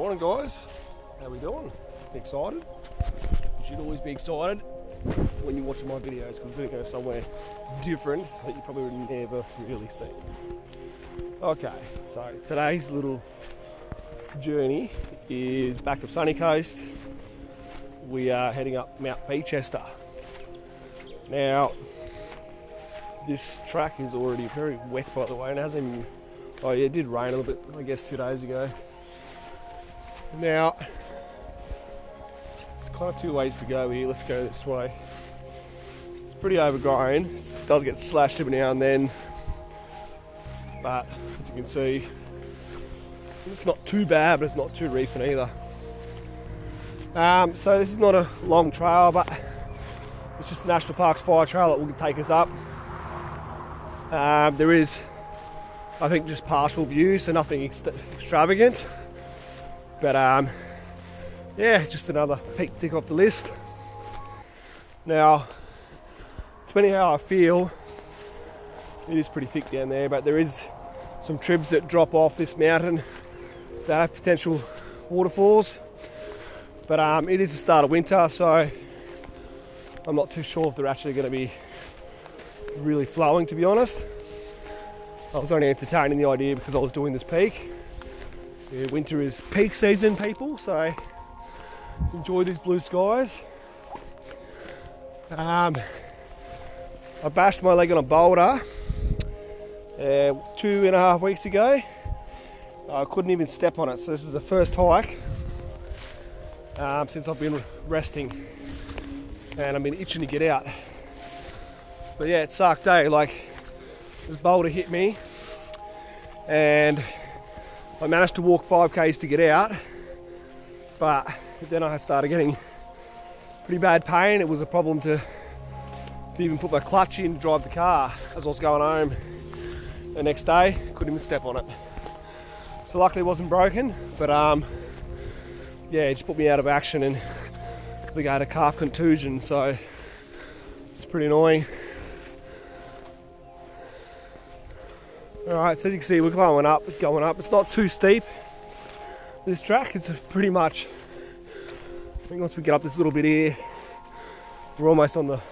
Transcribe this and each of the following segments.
Morning guys, how we doing? Excited? You should always be excited when you're watching my videos because we're going to go somewhere different that you probably would never really see. Okay, so today's little journey is back to sunny coast. We are heading up Mt Peachester. Now, this track is already very wet by the way, and it hasn't even, oh yeah, it did rain a little bit, I guess 2 days ago. Now, there's kind of two ways to go here. Let's go this way. It's pretty overgrown. It does get slashed every now and then, but as you can see, it's not too bad, but it's not too recent either. So this is not a long trail, but it's just National Park's fire trail that will take us up. There is, I think, just partial view, so nothing extravagant. But yeah, just another peak tick off the list. Now, depending how I feel, it is pretty thick down there, but there is some tribs that drop off this mountain that have potential waterfalls. But it is the start of winter, so I'm not too sure if they're actually going to be really flowing, to be honest. I was only entertaining the idea because I was doing this peak. Yeah, winter is peak season, people, so enjoy these blue skies. I bashed my leg on a boulder 2.5 weeks ago. I couldn't even step on it, so this is the first hike since I've been resting, and I've been itching to get out. But yeah, it sucked, eh? Like, this boulder hit me, and I managed to walk 5k's to get out, but then I started getting pretty bad pain. It was a problem to even put my clutch in to drive the car as I was going home. The next day, couldn't even step on it. So luckily it wasn't broken, but yeah, it just put me out of action, and I think I had a calf contusion, so it's pretty annoying. Alright, so as you can see, we're going up. It's not too steep, this track. It's pretty much, I think once we get up this little bit here, we're almost on the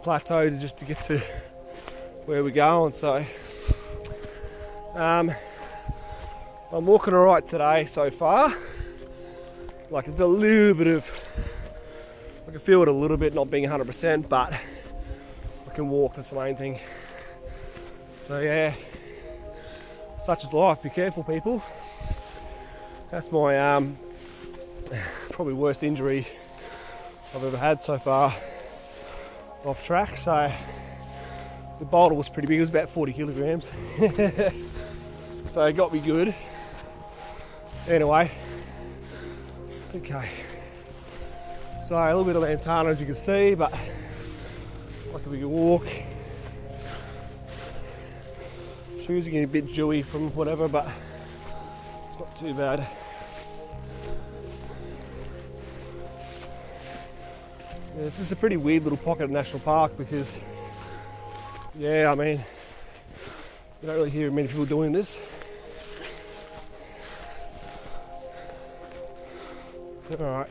plateau just to get to where we're going. So I'm walking alright today so far. Like, it's a little bit of, I can feel it a little bit, not being 100%, but I can walk, that's the main thing. So yeah, such is life. Be careful, people. That's my probably worst injury I've ever had so far off track. So the boulder was pretty big, it was about 40 kilograms. So it got me good. Anyway, okay. So a little bit of lantana as you can see, but like we can walk. Shoes are getting a bit dewy from whatever, but it's not too bad. Yeah, this is a pretty weird little pocket of National Park because, yeah, I mean, you don't really hear many people doing this. Alright.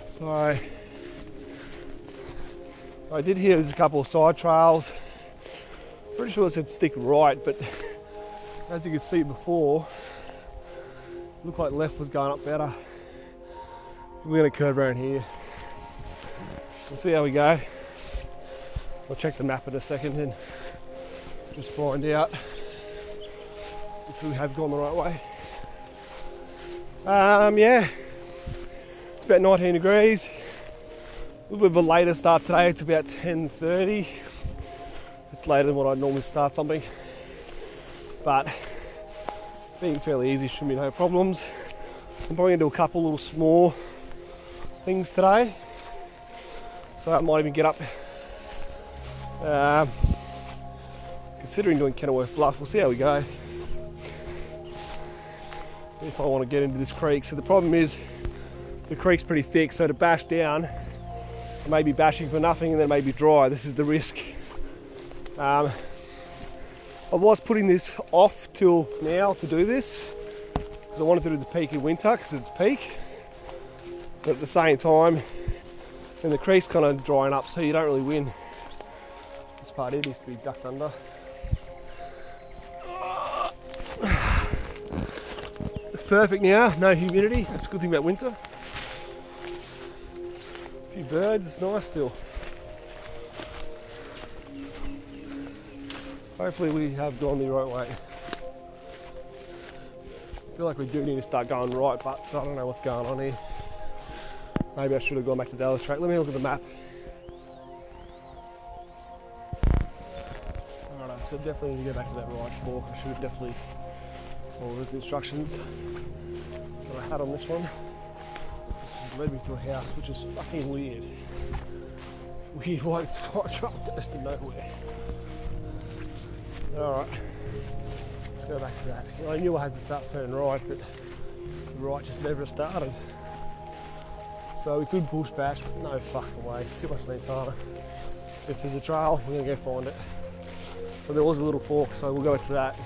So I did hear there's a couple of side trails. Pretty sure it said stick right, but as you can see before, it looked like left was going up better. We're going to curve around here. We'll see how we go. I'll check the map in a second and just find out if we have gone the right way. Yeah, it's about 19 degrees. A little bit of a later start today. It's about 10:30. It's later than what I'd normally start something, but being fairly easy, shouldn't be no problems. I'm probably going to do a couple little small things today, so I might even get up. Considering doing Kenilworth Bluff, we'll see how we go. If I want to get into this creek. So the problem is the creek's pretty thick, so to bash down, I may be bashing for nothing and then maybe dry. This is the risk. I was putting this off till now to do this because I wanted to do the peak in winter because it's peak, but at the same time, then the creek's kind of drying up, so you don't really win. This part here needs to be ducked under. It's perfect now, no humidity. That's a good thing about winter. A few birds, it's nice still. Hopefully we have gone the right way. I feel like we do need to start going right, but so I don't know what's going on here. Maybe I should have gone back to the other track. Let me look at the map. Alright, so definitely need to go back to that right fork. I should have definitely followed those instructions that I had on this one. This has led me to a house, which is fucking weird. Weird white fire truck goes to nowhere. Alright, let's go back to that. I knew I had to start turning right, but the right just never started. So we could push back, but no fucking way, it's too much lead time. If there's a trail, we're gonna go find it. So there was a little fork, so we'll go to that.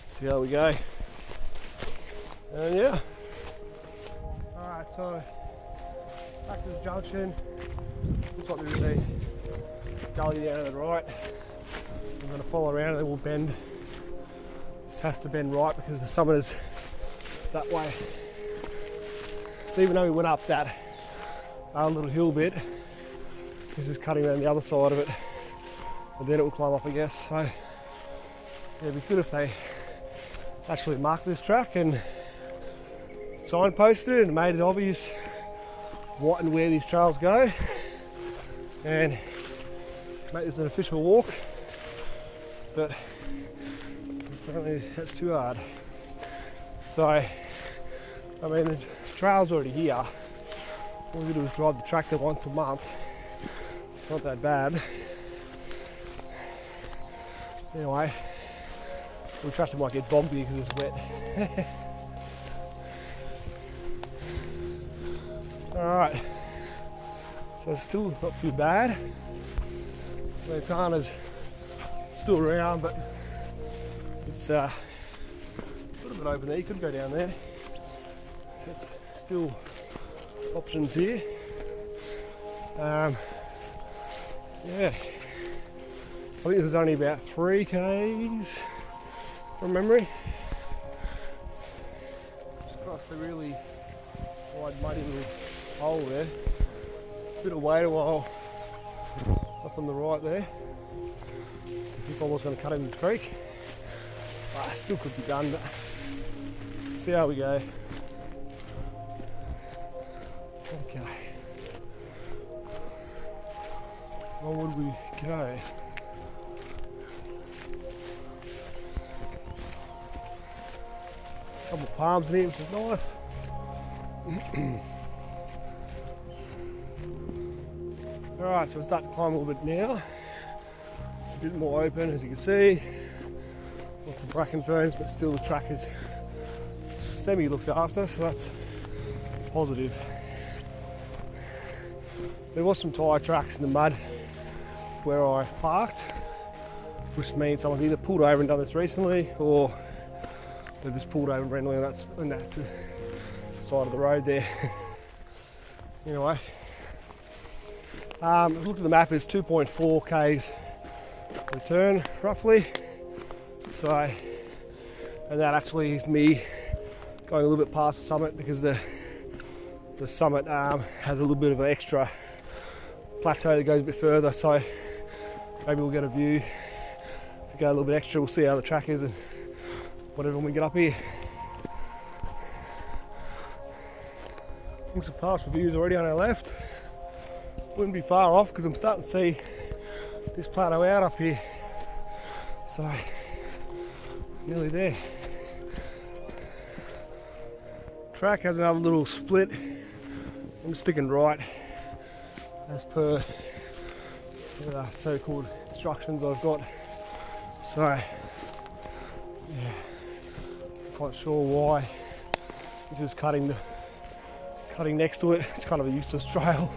See how we go. And yeah. Alright, so back to the junction. Looks like there's a gully down to the right. I'm going to follow around and then we'll bend. This has to bend right because the summit is that way. So even though we went up that little hill bit, this is cutting around the other side of it, and then it will climb up, I guess. So yeah, it'd be good if they actually marked this track and signposted it and made it obvious what and where these trails go, and make this an official walk. But apparently that's too hard. So, I mean, the trail's already here. All we do is drive the tractor once a month. It's not that bad. Anyway, the tractor might get bumpy because it's wet. Alright, so it's still not too bad. Montana's still around, but it's a little bit open there. You could go down there. There's still options here. Yeah, I think there's only about 3 k's from memory. Just across the really wide muddy little hole there. Bit of wait a while up on the right there. If I was going to cut into this creek, still could be done, but see how we go. Okay, where would we go? A couple of palms in here, which is nice. Alright, so we're starting to climb a little bit now. It's a bit more open, as you can see. Lots of bracken ferns, but still the track is semi looked after, so that's positive. There was some tyre tracks in the mud where I parked, which means someone's either pulled over and done this recently, or they've just pulled over randomly on that side of the road there. Anyway, look at the map, it's 2.4 k's return roughly. So, and that actually is me going a little bit past the summit because the summit has a little bit of an extra plateau that goes a bit further, so maybe we'll get a view. If we go a little bit extra, we'll see how the track is and whatever when we get up here. Some past reviews already on our left. Wouldn't be far off because I'm starting to see this plateau out up here. So, nearly there. Track has another little split. I'm sticking right as per the so-called instructions I've got. So, yeah, not quite sure why this is cutting next to it. It's kind of a useless trail.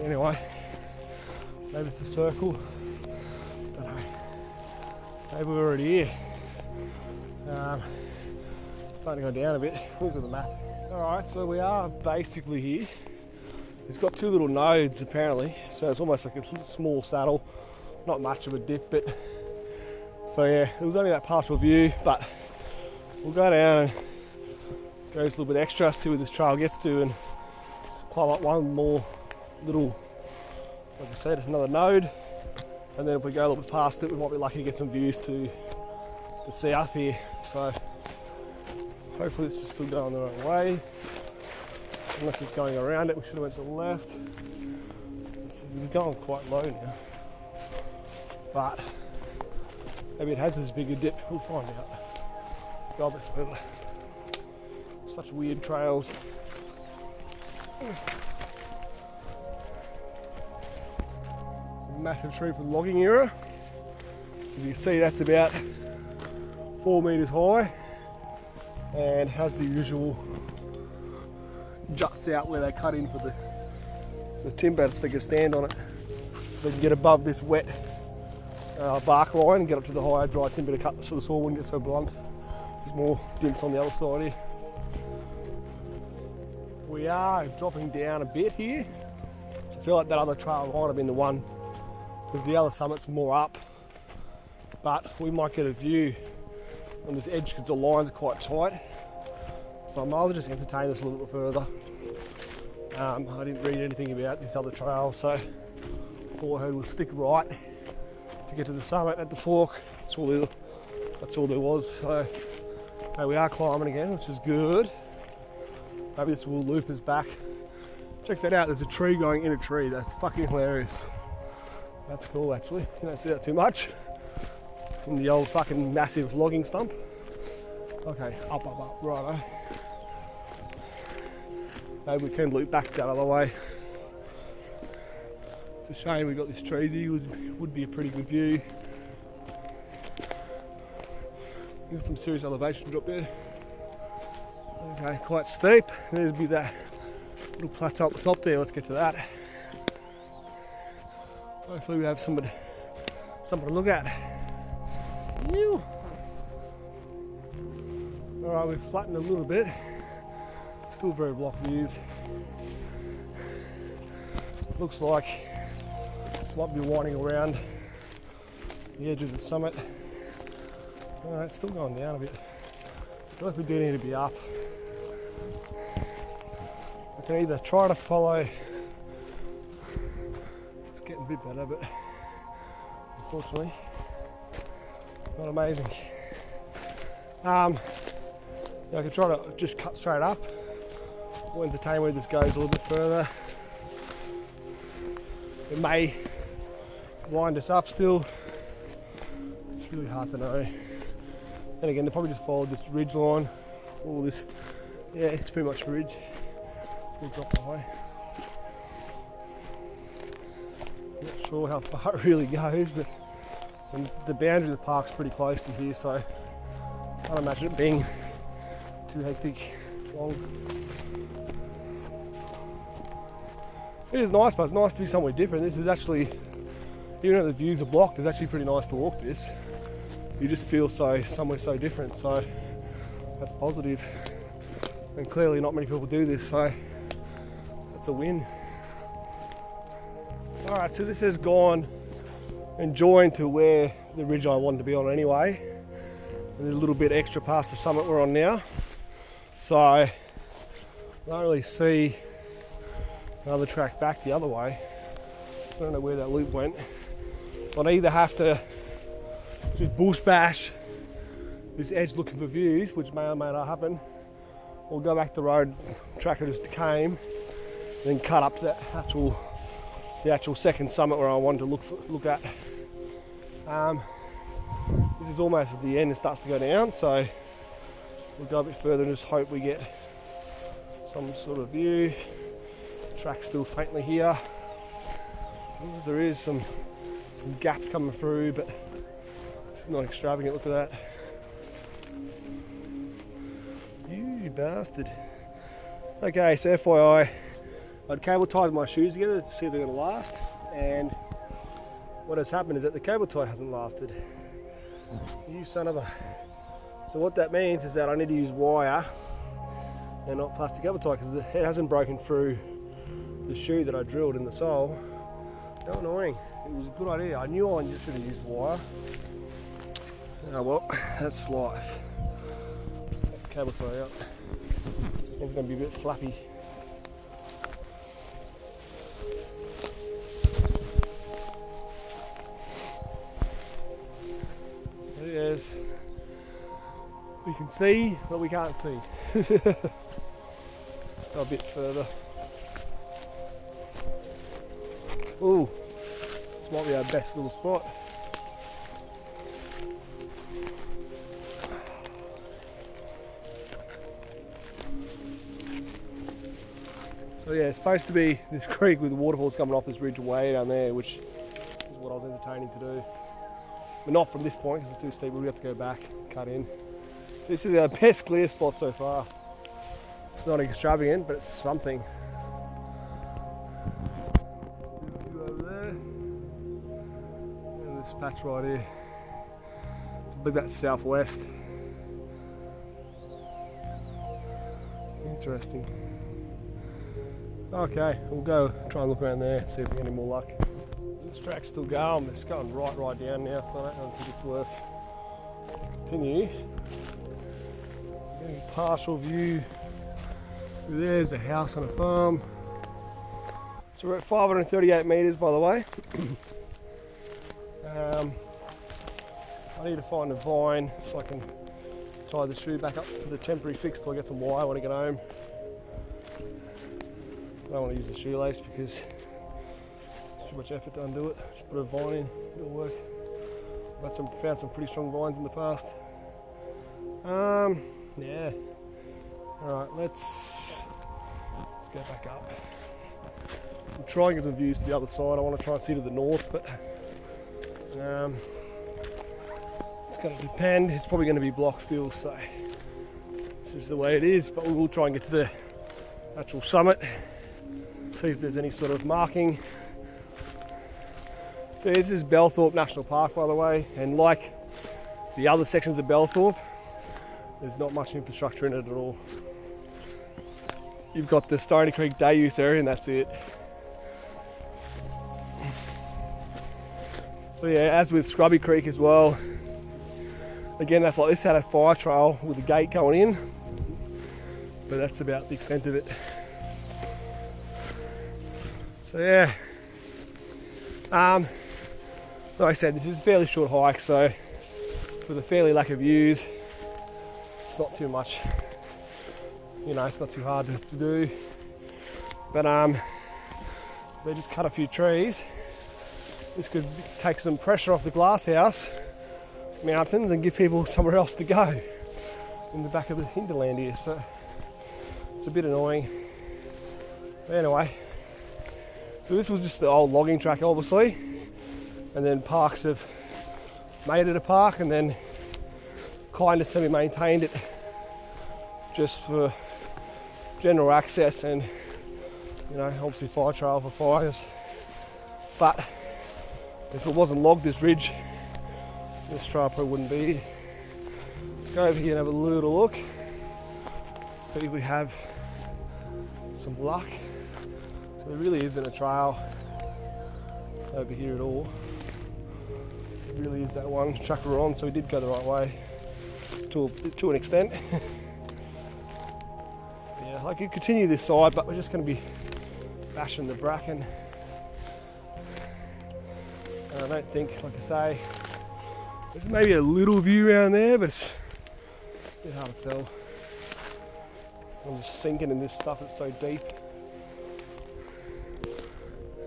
Anyway, maybe it's a circle. Don't know. Maybe we're already here. Starting to go down a bit. Look at the map. Alright, so we are basically here. It's got two little nodes apparently, so it's almost like a small saddle. Not much of a dip, but so yeah, it was only that partial view, but we'll go down and go just a little bit extra, see where this trail gets to, and climb up one more little, like I said, another node, and then if we go a little bit past it, we might be lucky to get some views to the south here. So hopefully this is still going the right way, unless it's going around it. We should have went to the left. It's going quite low now, but maybe it has this bigger dip. We'll find out. Go a bit further. Such weird trails. It's a massive tree from the logging era. As you can see, that's about 4 meters high and has the usual juts out where they cut in for the timber so they can stand on it. They can get above this wet bark line and get up to the higher dry timber to cut so the saw wouldn't get so blunt. There's more dints on the other side here. We are dropping down a bit here. I feel like that other trail might have been the one, because the other summit's more up, but we might get a view on this edge because the lines are quite tight. So I might as well just entertain this a little bit further. I didn't read anything about this other trail, so all I heard was stick right to get to the summit at the fork. That's all there was. So we are climbing again, which is good. Maybe this will loop us back. Check that out, there's a tree going in a tree. That's fucking hilarious. That's cool actually. You don't see that too much in the old fucking massive logging stump. Okay, up, righto. Maybe we can loop back that other way. It's a shame we got this trees here. Would be a pretty good view. You got some serious elevation drop there. Okay, quite steep. There'd be that little plateau at the top there. Let's get to that. Hopefully we have something to look at. Ew. Alright, we've flattened a little bit. Still very block views. Looks like this might be winding around the edge of the summit. Alright, it's still going down a bit. I feel like we do need to be up. I can either try to follow. It's getting a bit better, but unfortunately, not amazing. Yeah, I could try to just cut straight up. We'll entertain where this goes a little bit further. It may wind us up still. It's really hard to know. And again, they probably just followed this ridge line. All this, yeah, it's pretty much a ridge. So we'll drop away. Not sure how far it really goes, but the boundary of the park's pretty close to here, so I can't imagine it being too hectic long. It is nice, but it's nice to be somewhere different. This is actually, even though the views are blocked, it's actually pretty nice to walk this. You just feel somewhere so different, so that's positive. And clearly not many people do this, so that's a win. Alright, so this has gone and joined to where the ridge I wanted to be on anyway. And there's a little bit extra past the summit we're on now. So I don't really see another track back the other way. I don't know where that loop went. So I'd either have to just bush bash this edge looking for views, which may or may not happen, or go back the road track I just came, then cut up to the actual second summit where I wanted to look at. This is almost at the end, it starts to go down, so we'll go a bit further and just hope we get some sort of view. The track's still faintly here. There is some gaps coming through, but not extravagant. Look at that. You bastard. Okay, so FYI, I'd cable tied my shoes together to see if they're going to last, and what has happened is that the cable tie hasn't lasted. You son of a... So what that means is that I need to use wire and not plastic tie because it hasn't broken through the shoe that I drilled in the sole. How annoying. It was a good idea. I knew I should have used wire. Oh well, that's life. Take the cable tie out. It's going to be a bit flappy. Yes. We can see, but we can't see. Let's go a bit further. Ooh, this might be our best little spot. So yeah, it's supposed to be this creek with the waterfalls coming off this ridge way down there, which is what I was entertaining to do. But not from this point because it's too steep, we have to go back, cut in. This is our best clear spot so far. It's not extravagant, but it's something. Over there. And this patch right here. I believe that's southwest. Interesting. Okay, we'll go try and look around there, see if we get any more luck. This track's still going, but it's going right down now, so I don't think it's worth to continue. Getting a partial view. There's a house on a farm. So we're at 538 metres, by the way. I need to find a vine so I can tie the shoe back up to the temporary fix till I get some wire when I get home. I don't want to use the shoelace because it's too much effort to undo it. Just put a vine in, it'll work. I've found some pretty strong vines in the past. Yeah. Alright, let's go back up. I'm trying to get some views to the other side. I want to try and see to the north, but it's going to depend. It's probably going to be block still, so this is the way it is, but we will try and get to the actual summit. See if there's any sort of marking. So this is Bellthorpe National Park, by the way, and like the other sections of Bellthorpe, there's not much infrastructure in it at all. You've got the Stony Creek day use area and that's it. So yeah, as with Scrubby Creek as well, again that's like this had a fire trail with a gate going in, but that's about the extent of it. So yeah, like I said, this is a fairly short hike, so with a fairly lack of views, it's not too much, you know, it's not too hard to do. But they just cut a few trees. This could take some pressure off the Glasshouse Mountains and give people somewhere else to go in the back of the hinterland here, so it's a bit annoying. But anyway, so this was just the old logging track obviously, and then parks have made it a park and then kind of semi-maintained it just for general access and, you know, obviously fire trail for fires. But if it wasn't logged, this ridge, this trail probably wouldn't be here. Let's go over here and have a little look, see if we have some luck. So there really isn't a trail over here at all. It really is that one track we're on, so we did go the right way to an extent. Yeah, I could continue this side, but we're just going to be bashing the bracken. And I don't think, like I say, there's maybe a little view around there, but it's a bit hard to tell. I'm just sinking in this stuff, it's so deep.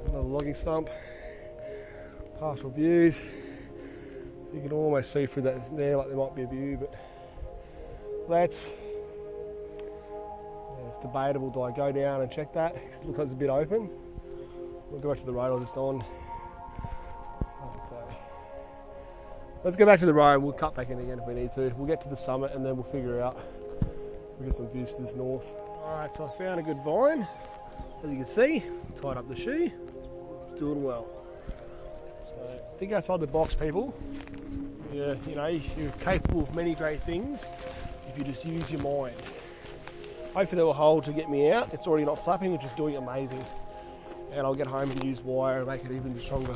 Another logging stump. Partial views. You can almost see through that there like there might be a view, but that's, yeah, it's debatable. Do I go down and check that? Because it looks like it's a bit open. We'll go back to the road I was just on. So let's go back to the road. We'll cut back in again if we need to. We'll get to the summit and then we'll figure out. We'll get some views to this north. Alright, so I found a good vine. As you can see, tied up the shoe. It's doing well. So I think outside the box, people, you're capable of many great things if you just use your mind. Hopefully that will hold to get me out. It's already not flapping, which is doing amazing. And I'll get home and use wire and make it even stronger.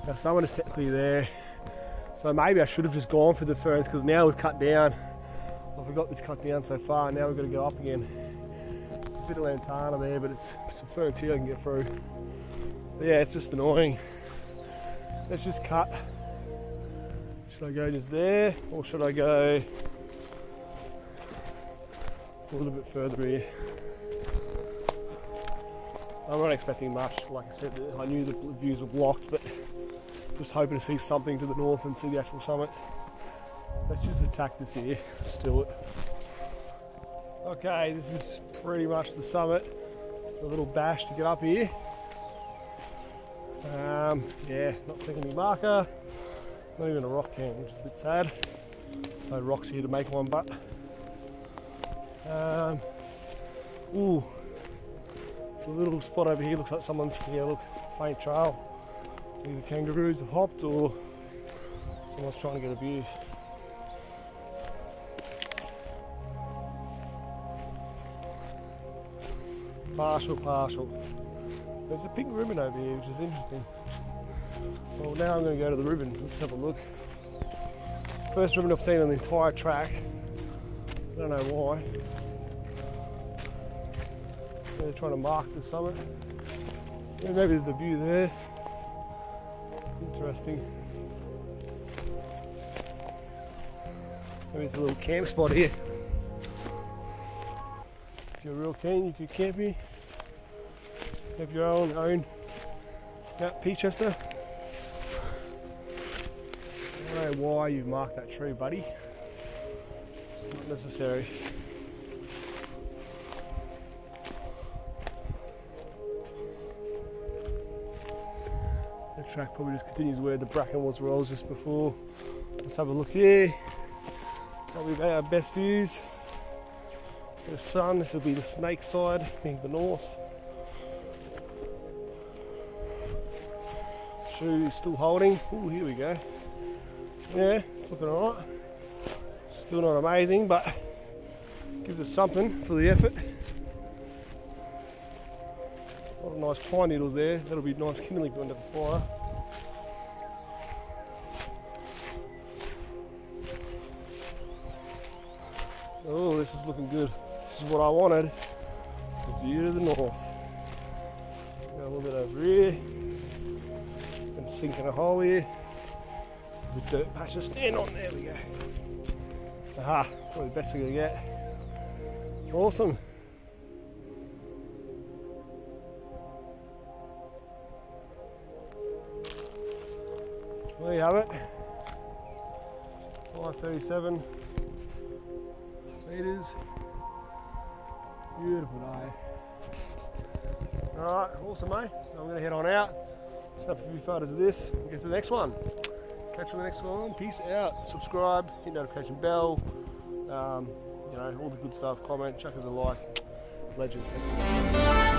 Now someone is technically there. So maybe I should have just gone for the ferns, because now we've cut down. I forgot this cut down so far, now we've got to go up again. There's a bit of lantana there, but it's some ferns here I can get through. But yeah, it's just annoying. Let's just cut. Should I go just there, or should I go a little bit further here? I'm not expecting much. Like I said, I knew the views were blocked, but just hoping to see something to the north and see the actual summit. Let's just attack this here. Let's do it. Okay, this is pretty much the summit. A little bash to get up here. Yeah, not seeing any marker. Not even a rock can, which is a bit sad. There's no rocks here to make one, but ooh, a little spot over here looks like someone's, look, faint trail. Either kangaroos have hopped or someone's trying to get a view. Partial. There's a pink ribbon over here, which is interesting. Well, now I'm going to go to the ribbon. Let's have a look. First ribbon I've seen on the entire track. I don't know why. They're trying to mark the summit. Yeah, maybe there's a view there. Interesting. Maybe it's a little camp spot here. If you're real keen, you could camp here. Have your own Mt Peachester. I don't know why you've marked that tree, buddy. It's not necessary. The track probably just continues where the bracken was where I was just before. Let's have a look here. Probably our best views. The sun, this will be the snake side, being the north. Shoe is still holding. Oh, here we go. Yeah, it's looking alright. Still not amazing, but gives us something for the effort. A lot of nice pine needles there. That'll be nice kindling under the fire. Oh, this is looking good. This is what I wanted. The view to the north. Got a little bit over here. And sinking a hole here. There's a dirt patch to stand on. There we go. Aha, probably the best we're gonna get. Awesome. There you have it. 537 meters. Beautiful day. Alright, awesome, mate. So I'm going to head on out, snap a few photos of this, and get to the next one. Catch you on the next one. Peace out. Subscribe, hit notification bell, all the good stuff. Comment, chuck us a like. Legend. Thank you.